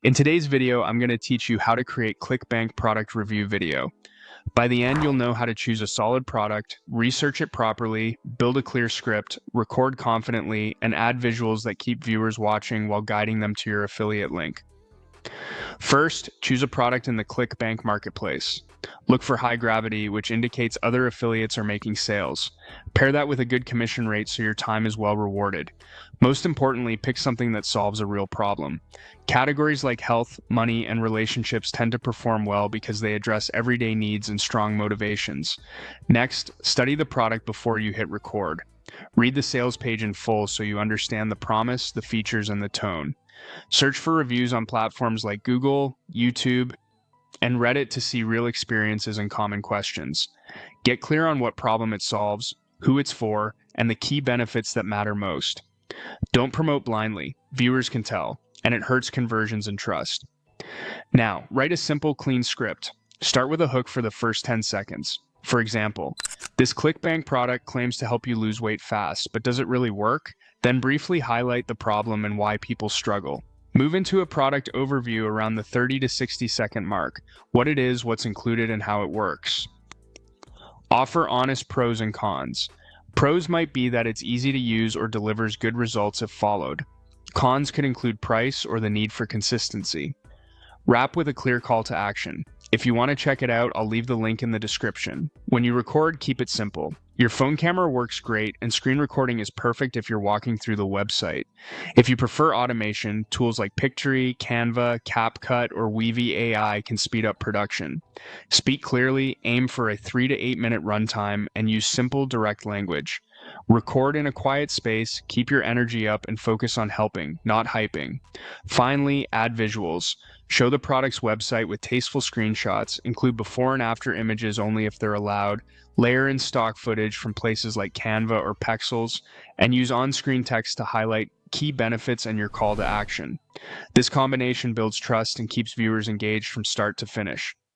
In today's video, I'm going to teach you how to create Clickbank product review video. By the end, you'll know how to choose a solid product, research it properly, build a clear script, record confidently, and add visuals that keep viewers watching while guiding them to your affiliate link. First, choose a product in the Clickbank marketplace. Look for high gravity, which indicates other affiliates are making sales. Pair that with a good commission rate so your time is well rewarded. Most importantly, pick something that solves a real problem. Categories like health, money, and relationships tend to perform well because they address everyday needs and strong motivations. Next, study the product before you hit record. Read the sales page in full so you understand the promise, the features, and the tone. Search for reviews on platforms like Google, YouTube, and Reddit to see real experiences and common questions. Get clear on what problem it solves, who it's for, and the key benefits that matter most. Don't promote blindly. Viewers can tell, and it hurts conversions and trust. Now, write a simple, clean script. Start with a hook for the first 10 seconds. For example, this Clickbank product claims to help you lose weight fast, but does it really work? Then briefly highlight the problem and why people struggle. Move into a product overview around the 30 to 60 second mark. What it is, what's included, and how it works. Offer honest pros and cons. Pros might be that it's easy to use or delivers good results if followed. Cons could include price or the need for consistency. Wrap with a clear call to action. If you want to check it out, I'll leave the link in the description. When you record, keep it simple. Your phone camera works great, and screen recording is perfect if you're walking through the website. If you prefer automation, tools like Pictory, Canva, CapCut, or Weavy AI can speed up production. Speak clearly, aim for a 3 to 8 minute runtime, and use simple, direct language. Record in a quiet space, keep your energy up, and focus on helping, not hyping. Finally, add visuals. Show the product's website with tasteful screenshots, include before and after images only if they're allowed, layer in stock footage from places like Canva or Pexels, and use on-screen text to highlight key benefits and your call to action. This combination builds trust and keeps viewers engaged from start to finish.